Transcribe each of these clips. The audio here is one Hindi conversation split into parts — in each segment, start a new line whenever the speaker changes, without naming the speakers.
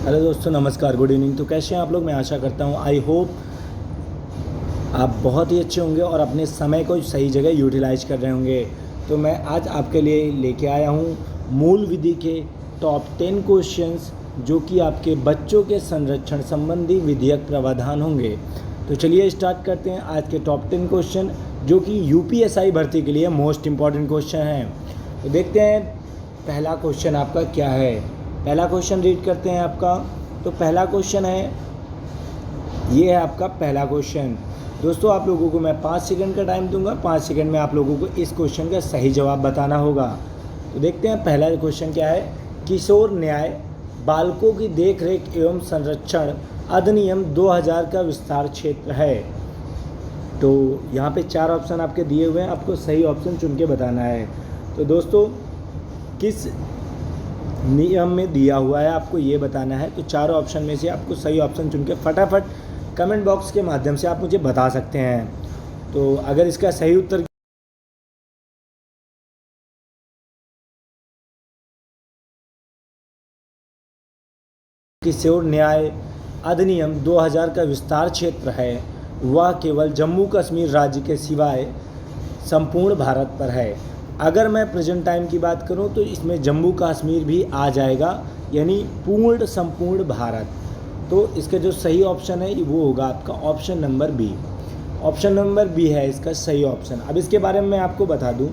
हेलो दोस्तों, नमस्कार, गुड इवनिंग। तो कैसे हैं आप लोग? मैं आशा करता हूँ, आई होप आप बहुत ही अच्छे होंगे और अपने समय को सही जगह यूटिलाइज कर रहे होंगे। तो मैं आज आपके लिए लेके आया हूँ मूल विधि के टॉप 10 क्वेश्चंस जो कि आपके बच्चों के संरक्षण संबंधी विधियक प्रावधान होंगे। तो चलिए स्टार्ट करते हैं आज के टॉप 10 क्वेश्चन जो कि यूपीएसआई भर्ती के लिए मोस्ट इम्पॉर्टेंट क्वेश्चन हैं। तो देखते हैं पहला क्वेश्चन आपका क्या है। पहला क्वेश्चन रीड करते हैं आपका। तो पहला क्वेश्चन है, ये है आपका पहला क्वेश्चन। दोस्तों, आप लोगों को मैं 5 सेकंड का टाइम दूंगा। 5 सेकंड में आप लोगों को इस क्वेश्चन का सही जवाब बताना होगा। तो देखते हैं पहला क्वेश्चन क्या है। किशोर न्याय बालकों की देखरेख एवं संरक्षण अधिनियम 2000 का विस्तार क्षेत्र है। तो यहाँ पे 4 ऑप्शन आपके दिए हुए हैं, आपको सही ऑप्शन चुन के बताना है। तो दोस्तों, किस नियम में दिया हुआ है आपको ये बताना है। तो 4 ऑप्शन में से आपको सही ऑप्शन चुन के फटाफट कमेंट बॉक्स के माध्यम से आप मुझे बता सकते हैं। तो अगर इसका सही उत्तर किशोर न्याय अधिनियम 2000 का विस्तार क्षेत्र है, वह केवल जम्मू कश्मीर राज्य के सिवाय संपूर्ण भारत पर है। अगर मैं प्रेजेंट टाइम की बात करूं तो इसमें जम्मू कश्मीर भी आ जाएगा, यानी पूर्ण संपूर्ण भारत। तो इसका जो सही ऑप्शन है वो होगा आपका option number B. Option number B है इसका सही ऑप्शन। अब इसके बारे में मैं आपको बता दूं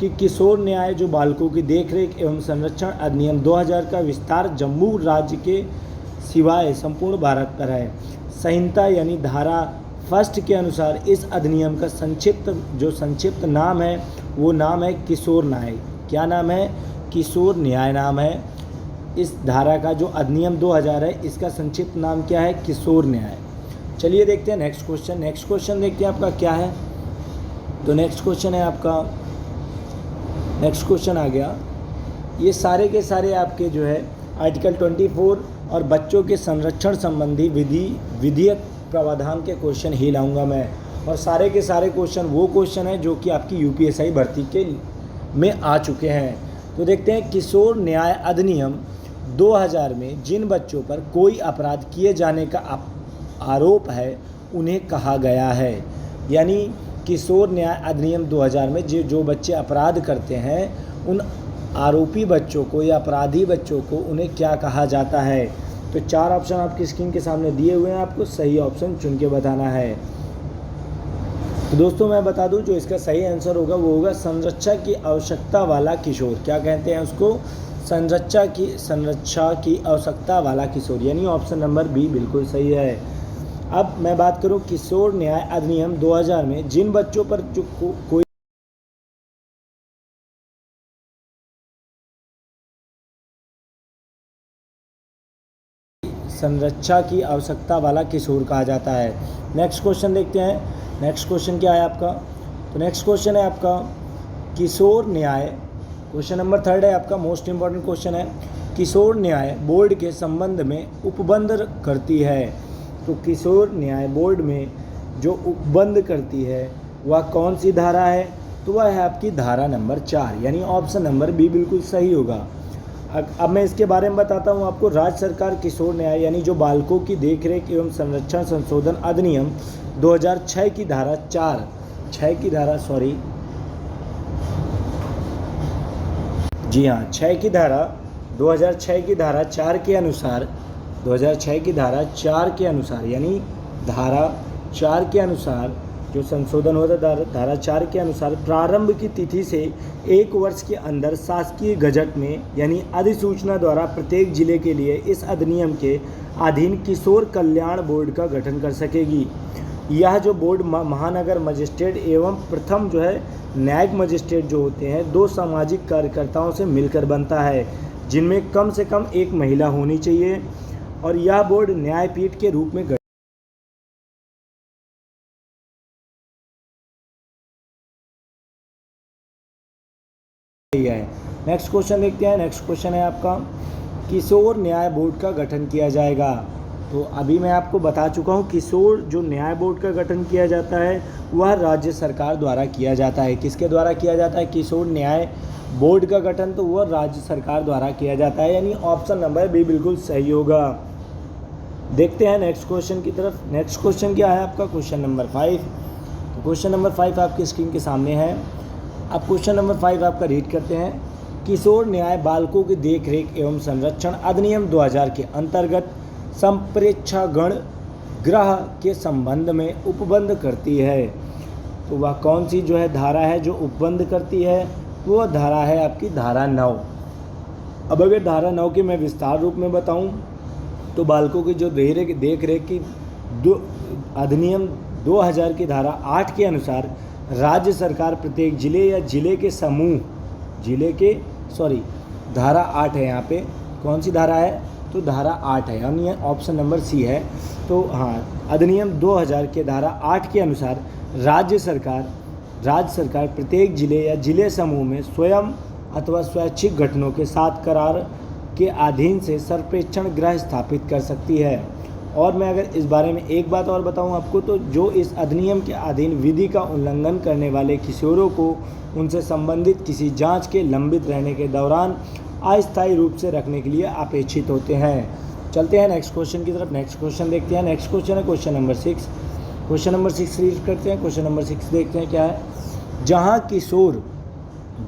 कि किशोर न्याय जो बालकों की देखरेख एवं संरक्षण अधिनियम 2000 का विस्तार जम्मू राज्य के सिवाय संपूर्ण भारत पर है। संहिता यानी धारा फर्स्ट के अनुसार इस अधिनियम का संक्षिप्त नाम है वो नाम है किशोर न्याय। क्या नाम है? किशोर न्याय नाम है। इस धारा का जो अधिनियम 2000 है इसका संक्षिप्त नाम क्या है? किशोर न्याय। चलिए देखते हैं नेक्स्ट क्वेश्चन। नेक्स्ट क्वेश्चन देखते हैं आपका क्या है। तो नेक्स्ट क्वेश्चन है आपका, नेक्स्ट क्वेश्चन आ गया, ये सारे के सारे आपके जो है आर्टिकल 24 और बच्चों के संरक्षण संबंधी विधियक प्रावधान के क्वेश्चन ही लाऊंगा मैं। और सारे के सारे क्वेश्चन वो क्वेश्चन हैं जो कि आपकी यूपीएसआई भर्ती के में आ चुके हैं। तो देखते हैं किशोर न्याय अधिनियम 2000 में जिन बच्चों पर कोई अपराध किए जाने का आरोप है उन्हें कहा गया है। यानी किशोर न्याय अधिनियम 2000 में जो बच्चे अपराध करते हैं उन आरोपी बच्चों को या अपराधी बच्चों को उन्हें क्या कहा जाता है। तो 4 ऑप्शन आपकी स्क्रीन के सामने दिए हुए हैं, आपको सही ऑप्शन चुन के बताना है। तो दोस्तों मैं बता दूं जो इसका सही आंसर होगा वो होगा संरक्षा की आवश्यकता वाला किशोर। क्या कहते हैं उसको? संरक्षा की आवश्यकता वाला किशोर, यानी ऑप्शन नंबर बी बिल्कुल सही है। अब मैं बात करूं किशोर न्याय अधिनियम 2000 में जिन बच्चों पर जो कोई संरक्षा की आवश्यकता वाला किशोर कहा जाता है। नेक्स्ट क्वेश्चन देखते हैं। नेक्स्ट क्वेश्चन क्या है आपका? तो नेक्स्ट क्वेश्चन है आपका किशोर न्याय, क्वेश्चन नंबर 3 है आपका, मोस्ट इम्पॉर्टेंट क्वेश्चन है। किशोर न्याय बोर्ड के संबंध में उपबंध करती है। तो किशोर न्याय बोर्ड में जो उपबंध करती है वह कौन सी धारा है? तो वह है आपकी धारा नंबर 4, यानी ऑप्शन नंबर बी बिल्कुल सही होगा। अब मैं इसके बारे में बताता हूँ आपको। राज्य सरकार किशोर न्याय यानी जो बालकों की देखरेख एवं संरक्षण संशोधन अधिनियम 2006 की धारा 4 6 की धारा 2006 की धारा 4 के अनुसार 2006 की धारा 4 के अनुसार यानी धारा 4 के अनुसार जो संशोधन होता है धारा 4 के अनुसार प्रारंभ की तिथि से 1 वर्ष के अंदर शासकीय गजट में यानी अधिसूचना द्वारा प्रत्येक जिले के लिए इस अधिनियम के अधीन किशोर कल्याण बोर्ड का गठन कर सकेगी। यह जो बोर्ड महानगर मजिस्ट्रेट एवं प्रथम जो है न्यायिक मजिस्ट्रेट जो होते हैं 2 सामाजिक कार्यकर्ताओं से मिलकर बनता है, जिनमें कम से कम 1 महिला होनी चाहिए। और यह बोर्ड न्यायपीठ के रूप में है। नेक्स्ट क्वेश्चन देखते हैं। नेक्स्ट क्वेश्चन है आपका किशोर न्याय बोर्ड का गठन किया जाएगा। तो अभी मैं आपको बता चुका हूँ किशोर जो न्याय बोर्ड का गठन किया जाता है वह राज्य सरकार द्वारा किया जाता है। किसके द्वारा किया जाता है? किशोर न्याय बोर्ड का गठन तो वह राज्य सरकार द्वारा किया जाता है, यानी ऑप्शन नंबर बी बिल्कुल सही होगा। देखते हैं नेक्स्ट क्वेश्चन की तरफ। नेक्स्ट क्वेश्चन क्या है आपका, क्वेश्चन नंबर 5। तो क्वेश्चन नंबर 5 आपकी स्क्रीन के सामने है। अब क्वेश्चन नंबर 5 आपका रीड करते हैं। किशोर न्याय बालकों की देखरेख एवं संरक्षण अधिनियम 2000 के अंतर्गत संप्रेक्षागण गृह के संबंध में उपबंध करती है। तो वह कौन सी जो है धारा है जो उपबंध करती है, वो धारा है आपकी धारा 9। अब अगर धारा 9 की मैं विस्तार रूप में बताऊं तो बालकों की जो देख रेख की अधिनियम 2000 की धारा 8 के अनुसार राज्य सरकार प्रत्येक जिले या जिले के समूह धारा 8 है यहाँ पे, कौन सी धारा है, तो धारा 8 है, यानी ऑप्शन नंबर सी है। तो हाँ, अधिनियम 2000 के धारा 8 के अनुसार राज्य सरकार प्रत्येक जिले या जिले समूह में स्वयं अथवा स्वैच्छिक गठनों के साथ करार के अधीन से संप्रेक्षण गृह स्थापित कर सकती है। और मैं अगर इस बारे में एक बात और बताऊं आपको, तो जो इस अधिनियम के अधीन विधि का उल्लंघन करने वाले किशोरों को उनसे संबंधित किसी जांच के लंबित रहने के दौरान अस्थायी रूप से रखने के लिए अपेक्षित होते हैं। चलते हैं नेक्स्ट क्वेश्चन की तरफ। नेक्स्ट क्वेश्चन देखते हैं। नेक्स्ट क्वेश्चन है question number 6। Question number 6 read करते हैं। क्वेश्चन नंबर 6 देखते हैं क्या है। जहां किशोर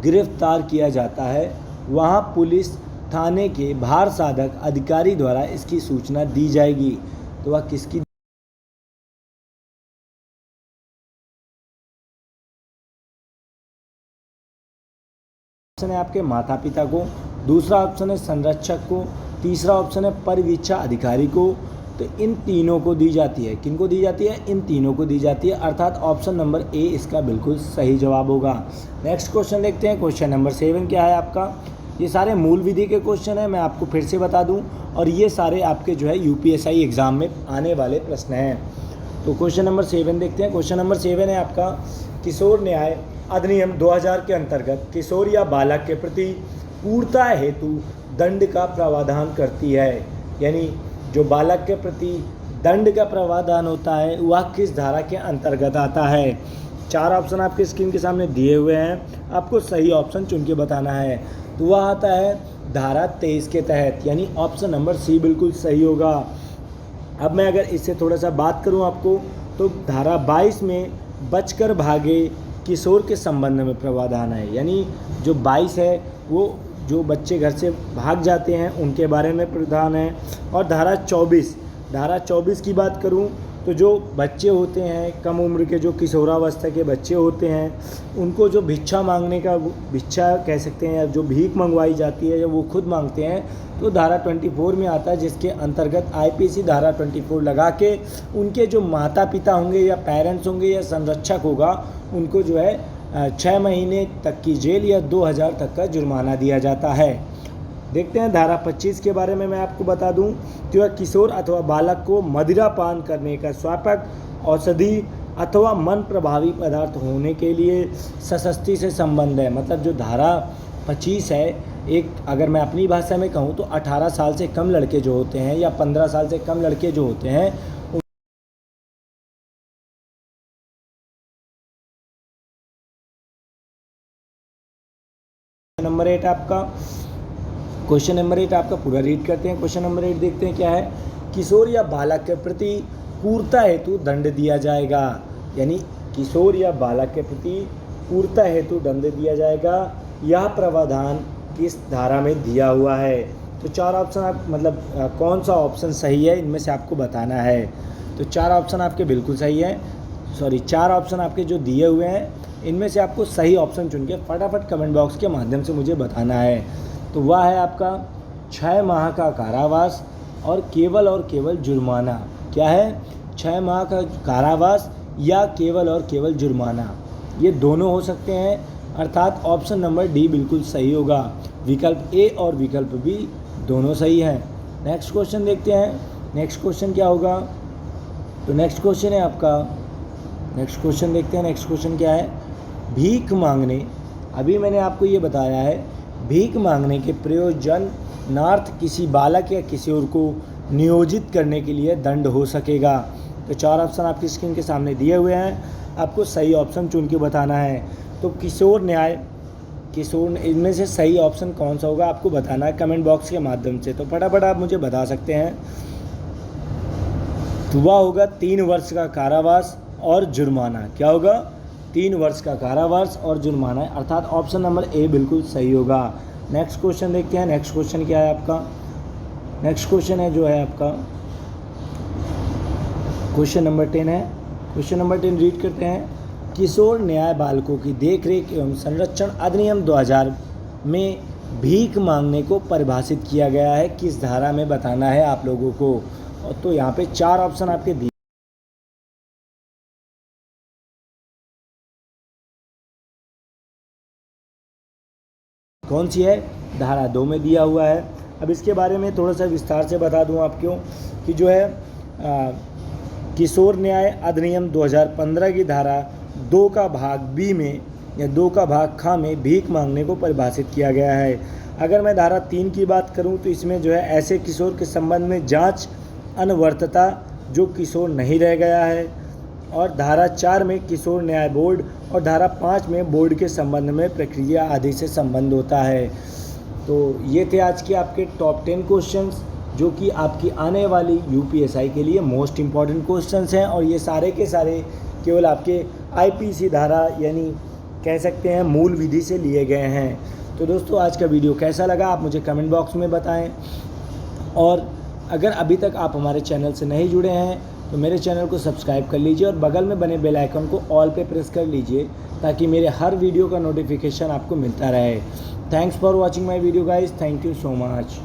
गिरफ्तार किया जाता है वहां पुलिस थाने के भार साधक अधिकारी द्वारा इसकी सूचना दी जाएगी। तो वह किसकी ऑप्शन है आपके माता पिता को, दूसरा ऑप्शन है संरक्षक को, तीसरा ऑप्शन है परिवीक्षा अधिकारी को। तो इन तीनों को दी जाती है। किनको दी जाती है, इन तीनों को दी जाती है, अर्थात ऑप्शन नंबर ए इसका बिल्कुल सही जवाब होगा। नेक्स्ट क्वेश्चन देखते हैं। क्वेश्चन नंबर 7 क्या है आपका। ये सारे मूल विधि के क्वेश्चन है, मैं आपको फिर से बता दूं, और ये सारे आपके जो है यूपीएससी एग्जाम में आने वाले प्रश्न हैं। तो क्वेश्चन नंबर 7 देखते हैं। क्वेश्चन नंबर 7 है आपका, किशोर न्याय अधिनियम 2000 के अंतर्गत किशोर या बालक के प्रति पूर्णता हेतु दंड का प्रावधान करती है। यानी जो बालक के प्रति दंड का प्रावधान होता है वह किस धारा के अंतर्गत आता है। 4 ऑप्शन आपके स्क्रीन के सामने दिए हुए हैं, आपको सही ऑप्शन चुन के बताना है। तो वह आता है धारा 23 के तहत, यानी ऑप्शन नंबर सी बिल्कुल सही होगा। अब मैं अगर इससे थोड़ा सा बात करूं आपको, तो धारा 22 में बचकर भागे किशोर के संबंध में प्रावधान है। यानी जो 22 है वो जो बच्चे घर से भाग जाते हैं उनके बारे में प्रावधान है। और धारा 24 की बात करूं तो जो बच्चे होते हैं कम उम्र के, जो किशोरावस्था के बच्चे होते हैं, उनको जो भिक्षा मांगने का, भिक्षा कह सकते हैं, या जो भीख मंगवाई जाती है या वो खुद मांगते हैं, तो धारा 24 में आता है, जिसके अंतर्गत आईपीसी धारा 24 लगा के उनके जो माता पिता होंगे या पेरेंट्स होंगे या संरक्षक होगा, उनको जो है 6 महीने तक की जेल या 2000 तक का जुर्माना दिया जाता है। देखते हैं धारा 25 के बारे में मैं आपको बता दूं, तो यह किशोर अथवा बालक को मदिरा पान करने का स्वापक, औषधि अथवा मन प्रभावी पदार्थ होने के लिए सशस्ती से संबंध है। मतलब जो धारा 25 है, एक अगर मैं अपनी भाषा में कहूं तो 18 साल से कम लड़के जो होते हैं या 15 साल से कम लड़के जो होते हैं, नंबर 8 आपका, क्वेश्चन नंबर 8 आपका पूरा रीड करते हैं। क्वेश्चन नंबर 8 देखते हैं क्या है। किशोर या बालक के प्रति पूर्णता हेतु दंड दिया जाएगा। यानी किशोर या बालक के प्रति पूर्णता हेतु दंड दिया जाएगा, यह प्रावधान किस धारा में दिया हुआ है। तो 4 ऑप्शन आप मतलब कौन सा ऑप्शन सही है इनमें से आपको बताना है। तो 4 ऑप्शन आपके बिल्कुल सही है, 4 ऑप्शन आपके जो दिए हुए हैं इनमें से आपको सही ऑप्शन चुन के फटाफट कमेंट बॉक्स के माध्यम से मुझे बताना है। तो वह है आपका 6 माह का कारावास और केवल जुर्माना। क्या है, 6 माह का कारावास या केवल जुर्माना, ये दोनों हो सकते हैं, अर्थात ऑप्शन नंबर डी बिल्कुल सही होगा। विकल्प ए और विकल्प बी दोनों सही हैं। नेक्स्ट क्वेश्चन देखते हैं। नेक्स्ट क्वेश्चन क्या होगा। तो नेक्स्ट क्वेश्चन है आपका, नेक्स्ट क्वेश्चन देखते हैं। नेक्स्ट क्वेश्चन क्या है। भीख मांगने, अभी मैंने आपको ये बताया है, भीख मांगने के प्रयोजनार्थ किसी बालक या किशोर को नियोजित करने के लिए दंड हो सकेगा। तो 4 ऑप्शन आपकी स्क्रीन के सामने दिए हुए हैं, आपको सही ऑप्शन चुन के बताना है। तो किशोर इनमें से सही ऑप्शन कौन सा होगा आपको बताना है कमेंट बॉक्स के माध्यम से। तो फटाफट आप मुझे बता सकते हैं। तो वह होगा 3 वर्ष का कारावास और जुर्माना। क्या होगा? 3 वर्ष का कारावास और जुर्माना, अर्थात ऑप्शन नंबर ए बिल्कुल सही होगा। नेक्स्ट क्वेश्चन देखते हैं। नेक्स्ट क्वेश्चन क्या है आपका? नेक्स्ट क्वेश्चन है जो है आपका क्वेश्चन नंबर 10 है। क्वेश्चन नंबर 10 रीड करते हैं। किशोर न्याय बालकों की देखरेख एवं संरक्षण अधिनियम 2000 में भीख मांगने को परिभाषित किया गया है, किस धारा में बताना है आप लोगों को। और तो यहाँ पे 4 ऑप्शन आपके दिए। कौन सी है? धारा 2 में दिया हुआ है। अब इसके बारे में थोड़ा सा विस्तार से बता दूं आपको कि जो है किशोर न्याय अधिनियम 2015 की धारा 2 का भाग बी में या 2 का भाग ख में भीख मांगने को परिभाषित किया गया है। अगर मैं धारा 3 की बात करूं तो इसमें जो है ऐसे किशोर के संबंध में जांच अनवरतता जो किशोर नहीं रह गया है, और धारा 4 में किशोर न्याय बोर्ड, और धारा 5 में बोर्ड के संबंध में प्रक्रिया आदि से संबंध होता है। तो ये थे आज के आपके टॉप 10 क्वेश्चंस जो कि आपकी आने वाली यूपीएसआई के लिए मोस्ट इम्पॉर्टेंट क्वेश्चंस हैं, और ये सारे के सारे केवल आपके आईपीसी धारा यानी कह सकते हैं मूल विधि से लिए गए हैं। तो दोस्तों आज का वीडियो कैसा लगा आप मुझे कमेंट बॉक्स में बताएं, और अगर अभी तक आप हमारे चैनल से नहीं जुड़े हैं तो मेरे चैनल को सब्सक्राइब कर लीजिए और बगल में बने बेल आइकन को ऑल पे प्रेस कर लीजिए ताकि मेरे हर वीडियो का नोटिफिकेशन आपको मिलता रहे। Thanks for watching my video guys, thank you so much.